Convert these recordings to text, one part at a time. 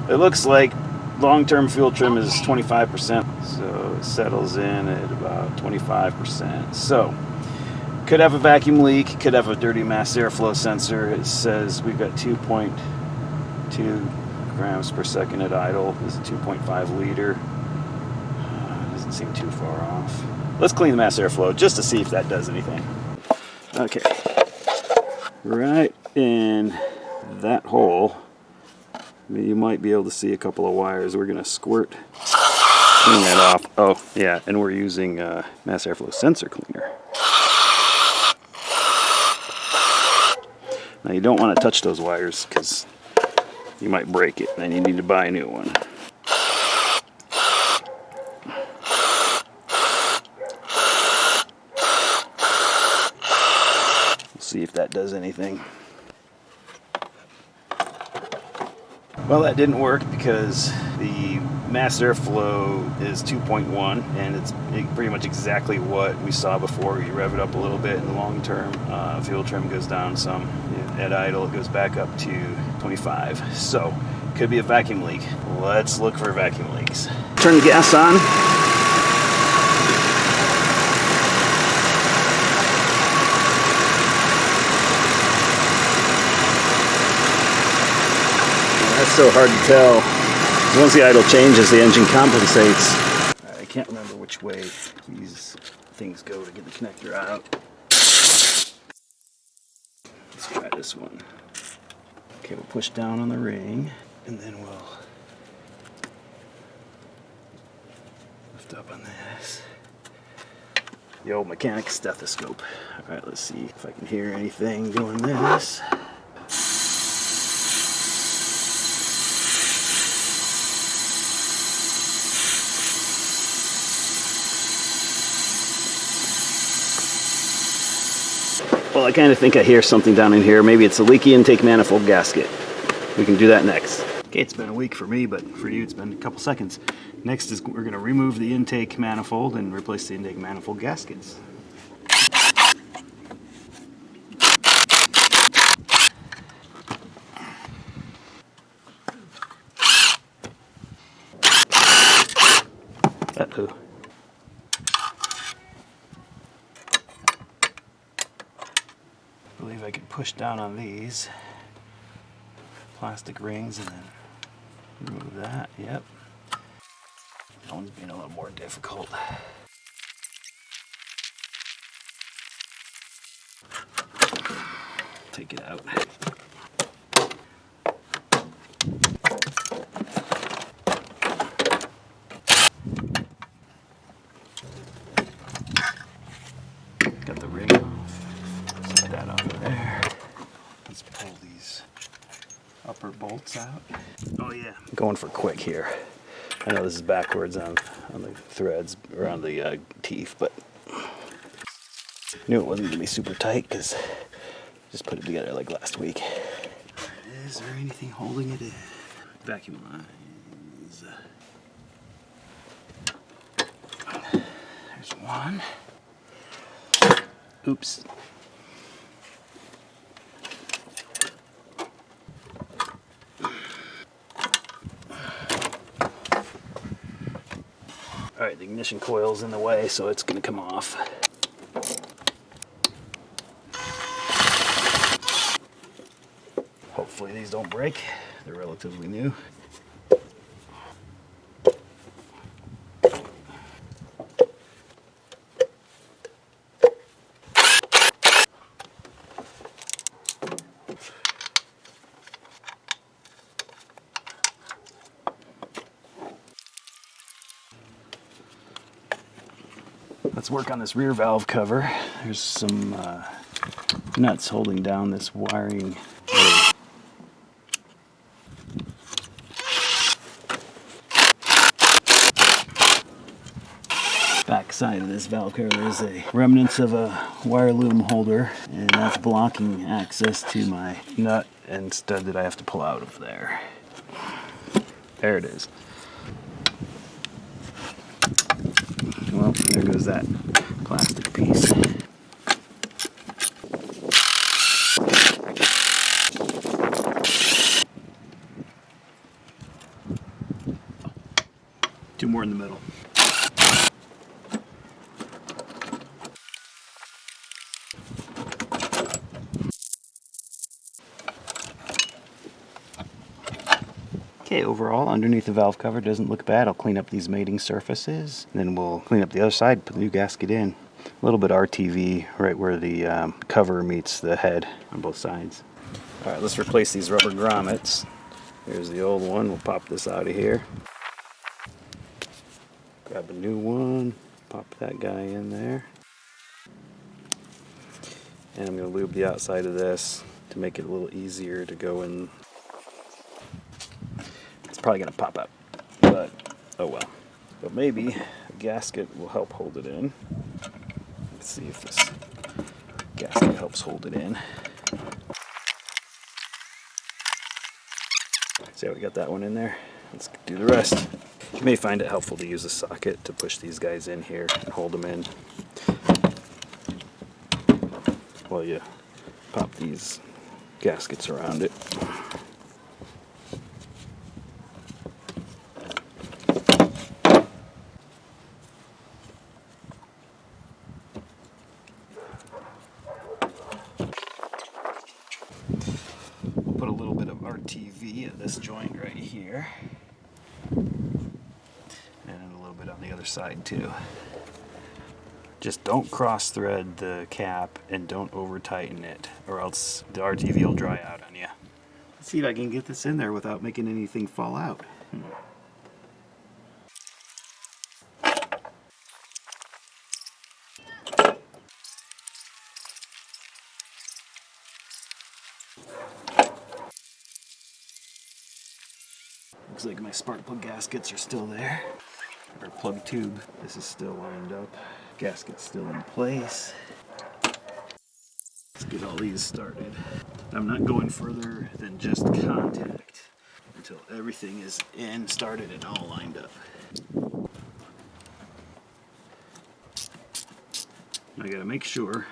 It looks like long-term fuel trim is 25%, so it settles in at about 25%. So, could have a vacuum leak, could have a dirty mass airflow sensor. It says we've got 2.2 grams per second at idle. This is a 2.5 liter. Doesn't seem too far off. Let's clean the mass airflow just to see if that does anything. Okay, right in that hole, you might be able to see a couple of wires. We're going to squirt, clean that off. Oh, yeah, and we're using mass airflow sensor cleaner. Now you don't want to touch those wires because you might break it and then you need to buy a new one. We'll see if that does anything. Well, that didn't work because the mass airflow is 2.1 and it's pretty much exactly what we saw before. You rev it up a little bit in the long term, fuel trim goes down some. At idle it goes back up to 25. So, could be a vacuum leak. Let's look for vacuum leaks. Turn the gas on. That's so hard to tell. Once the idle changes, the engine compensates. I can't remember which way these things go to get the connector out. Let's try this one. Okay, we'll push down on the ring, and then we'll lift up on this. The old mechanic stethoscope. All right, let's see if I can hear anything doing this. Well, I kind of think I hear something down in here. Maybe it's a leaky intake manifold gasket. We can do that next. Okay, it's been a week for me, but for you it's been a couple seconds. Next is we're going to remove the intake manifold and replace the intake manifold gaskets. Uh-oh. I believe I can push down on these plastic rings and then remove that. Yep. That one's being a little more difficult. Take it out. Got the ring off. Set that off of there. Let's pull these upper bolts out. Oh yeah, going for quick here. I know this is backwards on the threads around the teeth, but knew it wasn't gonna be super tight because just put it together like last week. Is there anything holding it in? Vacuum lines. There's one. Oops. Alright, the ignition coil's in the way, so it's going to come off. Hopefully these don't break. They're relatively new. Let's work on this rear valve cover. There's some nuts holding down this wiring. Back side of this valve cover is a remnants of a wire loom holder, and that's blocking access to my nut and stud that I have to pull out of there. There it is. Well, there goes that plastic piece. 2 more in the middle. Okay, overall, underneath the valve cover doesn't look bad. I'll clean up these mating surfaces, and then we'll clean up the other side, put the new gasket in. A little bit RTV right where the cover meets the head on both sides. All right, let's replace these rubber grommets. Here's the old one. We'll pop this out of here. Grab a new one, pop that guy in there. And I'm going to lube the outside of this to make it a little easier to go in. It's probably going to pop up, but oh well. But maybe a gasket will help hold it in. Let's see if this gasket helps hold it in. See how we got that one in there? Let's do the rest. You may find it helpful to use a socket to push these guys in here and hold them in while you pop these gaskets around it. We'll put a little bit of RTV at this joint right here. And a little bit on the other side too. Just don't cross thread the cap and don't over tighten it, or else the RTV will dry out on you. Let's see if I can get this in there without making anything fall out. Looks like my spark plug gaskets are still there. Our plug tube, this is still lined up. Gasket's still in place. Let's get all these started. I'm not going further than just contact until everything is in, started, and all lined up. I gotta make sure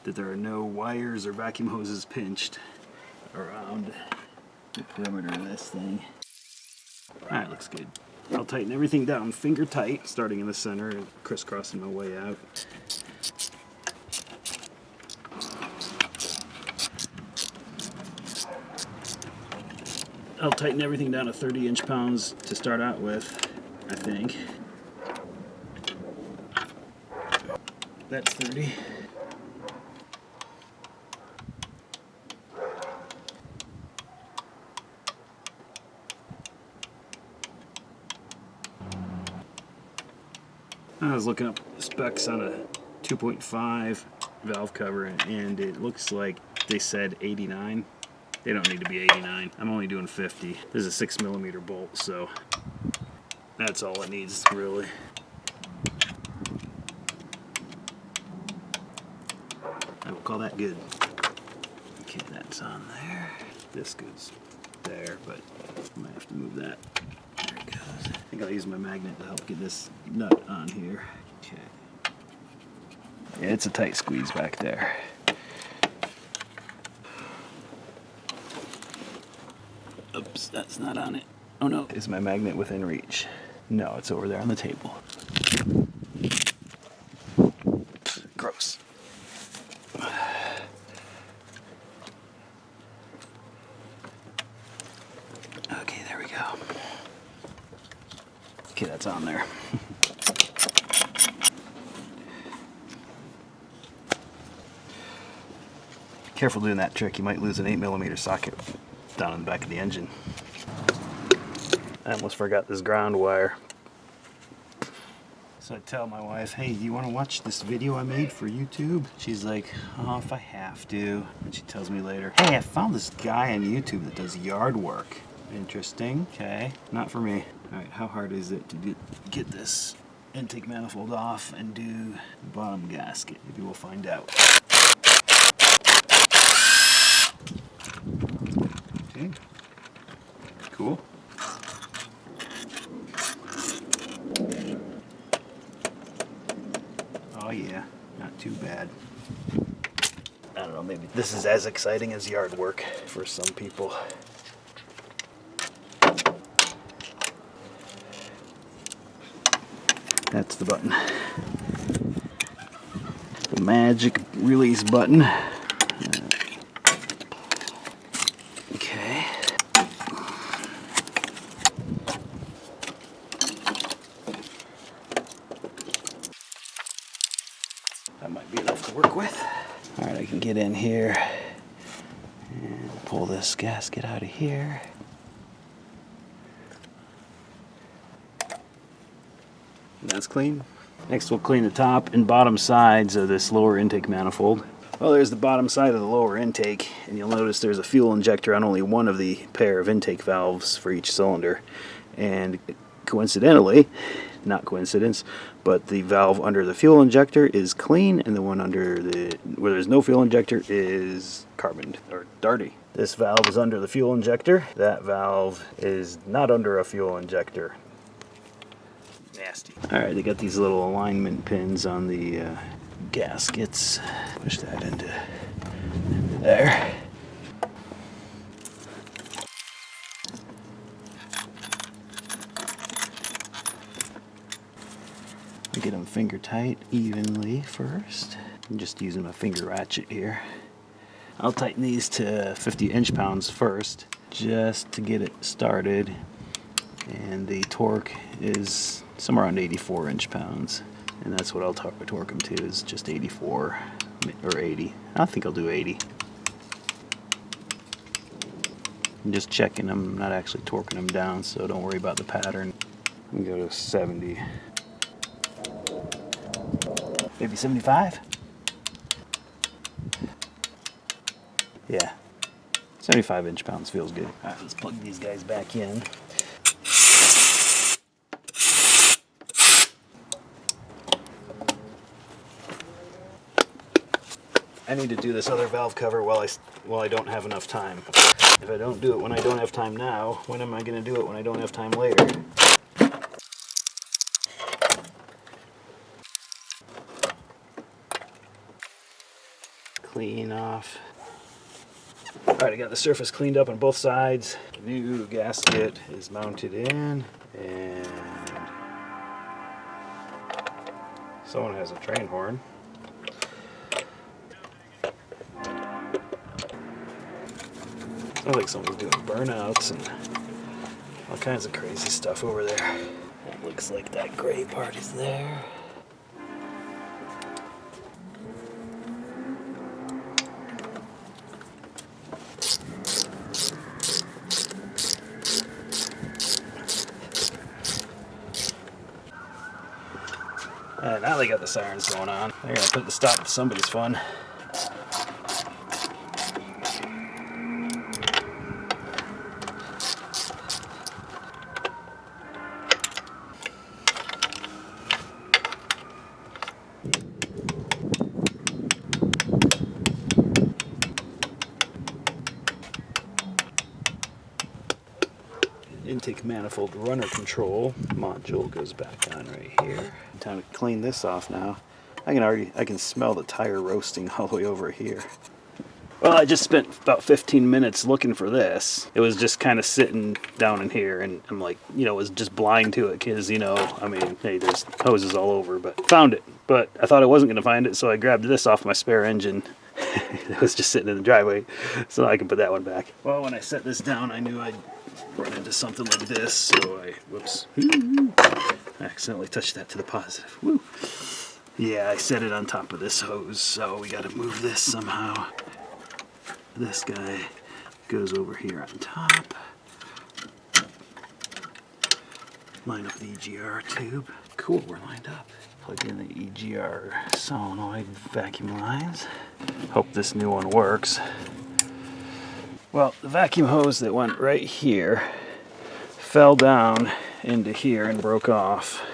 that there are no wires or vacuum hoses pinched around the perimeter of this thing. Alright, looks good. I'll tighten everything down finger tight, starting in the center and crisscrossing my way out. I'll tighten everything down to 30 inch-pounds to start out with, I think. That's 30. I was looking up specs on a 2.5 valve cover and it looks like they said 89. They don't need to be 89. I'm only doing 50. This is a 6mm bolt, so that's all it needs, really. I will call that good. Okay, that's on there. This goes there, but I might have to move that. There it goes. I think I'll use my magnet to help get this nut on here. Okay. Yeah, it's a tight squeeze back there. Oops, that's not on it. Oh no. Is my magnet within reach? No, it's over there on the table. Gross. Okay, there we go. Okay, that's on there. Careful doing that trick, you might lose an 8mm socket down in the back of the engine. I almost forgot this ground wire. So I tell my wife, hey, do you want to watch this video I made for YouTube? She's like, oh, if I have to. And she tells me later, hey, I found this guy on YouTube that does yard work. Interesting. Okay, not for me. All right, how hard is it to get this intake manifold off and do the bottom gasket? Maybe we'll find out. Okay, cool. Oh yeah, not too bad. I don't know, maybe this is as exciting as yard work for some people. That's the button. The magic release button. Okay. That might be enough to work with. All right, I can get in here and pull this gasket out of here. That's clean. Next we'll clean the top and bottom sides of this lower intake manifold. Well, there's the bottom side of the lower intake, and you'll notice there's a fuel injector on only one of the pair of intake valves for each cylinder. And coincidentally, not coincidence, but the valve under the fuel injector is clean, and the one under the where there's no fuel injector is carboned or dirty. This valve is under the fuel injector. That valve is not under a fuel injector. Nasty. Alright, they got these little alignment pins on the gaskets. Push that into there. Get them finger tight evenly first. I'm just using my finger ratchet here. I'll tighten these to 50 inch-pounds first, just to get it started. And the torque is somewhere around 84 inch-pounds. And that's what I'll torque them to, is just 84 or 80. I think I'll do 80. I'm just checking them, not actually torquing them down, so don't worry about the pattern. I'm gonna go to 70. Maybe 75? Yeah. 75 inch-pounds feels good. Alright, let's plug these guys back in. I need to do this other valve cover while I don't have enough time. If I don't do it when I don't have time now, when am I going to do it when I don't have time later? Clean off. Alright, I got the surface cleaned up on both sides. The new gasket is mounted in, and someone has a train horn. Sounds like someone's doing burnouts and all kinds of crazy stuff over there. It looks like that gray part is there. And now they got the sirens going on. They're gonna put the stop to somebody's fun. Intake manifold runner control module goes back on right here. Time to clean this off now. I can smell the tire roasting all the way over here. Well, I just spent about 15 minutes looking for this. It was just kind of sitting down in here, and I'm like, was just blind to it because, I mean, hey, there's hoses all over, but found it. But I thought I wasn't going to find it, so I grabbed this off my spare engine. It was just sitting in the driveway, so I can put that one back. Well, when I set this down, I knew I'd run into something like this, so whoops, I accidentally touched that to the positive. Woo. Yeah, I set it on top of this hose, so we got to move this somehow. This guy goes over here on top. Line up the EGR tube. Cool, we're lined up. Plug in the EGR solenoid vacuum lines. Hope this new one works. Well, the vacuum hose that went right here fell down into here and broke off.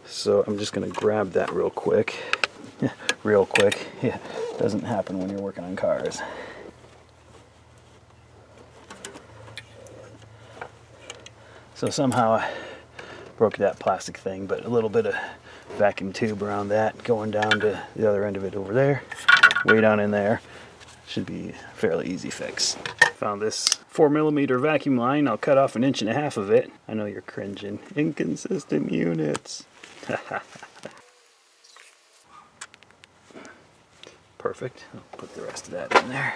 So I'm just going to grab that real quick. Real quick. Yeah, doesn't happen when you're working on cars. So somehow I broke that plastic thing, but a little bit of vacuum tube around that, going down to the other end of it over there, way down in there. Should be a fairly easy fix. Found this 4mm vacuum line. I'll cut off 1.5 inches of it. I know you're cringing. Inconsistent units. Perfect. I'll put the rest of that in there.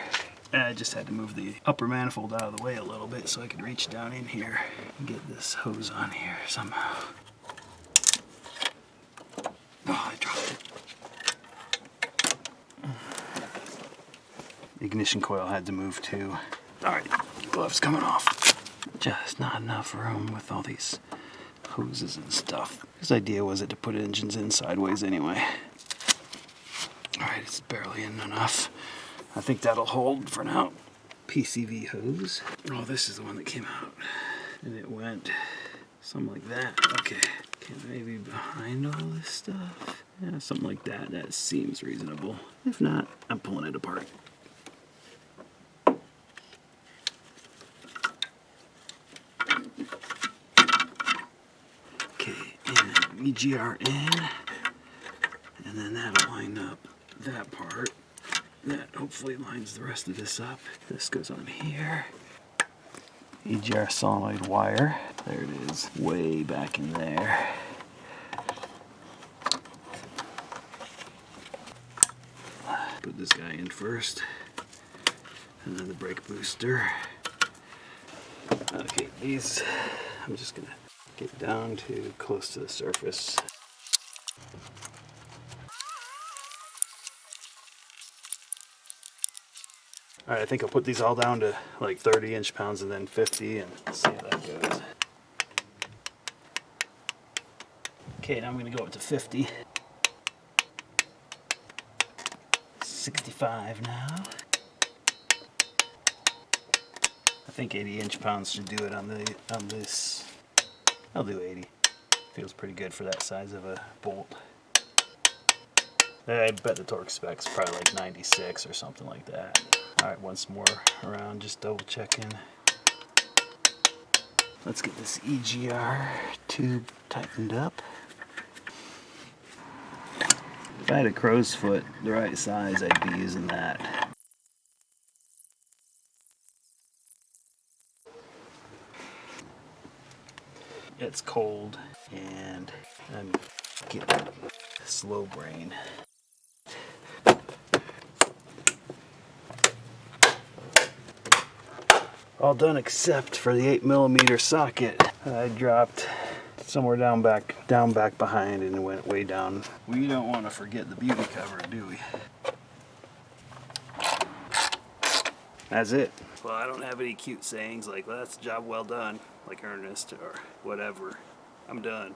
And I just had to move the upper manifold out of the way a little bit so I could reach down in here and get this hose on here somehow. Oh, I dropped it. Ignition coil had to move too. Alright, gloves coming off. Just not enough room with all these hoses and stuff. His idea was it to put engines in sideways anyway. Alright, it's barely in enough. I think that'll hold for now. PCV hose. Oh, this is the one that came out. And it went something like that. Okay. Okay, maybe behind all this stuff. Yeah, something like that. That seems reasonable. If not, I'm pulling it apart. Okay, and EGR in. And then that'll line up that part. That hopefully lines the rest of this up. This goes on here. EGR solenoid wire. There it is. Way back in there. Put this guy in first. And then the brake booster. Okay, these I'm just gonna get down to close to the surface. Alright, I think I'll put these all down to like 30 inch-pounds and then 50 and see how that goes. Okay, now I'm going to go up to 50. 65 now. I think 80 inch-pounds should do it on this. I'll do 80. Feels pretty good for that size of a bolt. I bet the torque spec's probably like 96 or something like that. Alright, once more around, just double checking. Let's get this EGR tube tightened up. If I had a crow's foot the right size, I'd be using that. It's cold and I'm getting slow brain. All done except for the 8mm socket. I dropped somewhere down back behind and it went way down. We don't want to forget the beauty cover, do we? That's it. Well, I don't have any cute sayings like, well, that's a job well done, like Ernest or whatever. I'm done.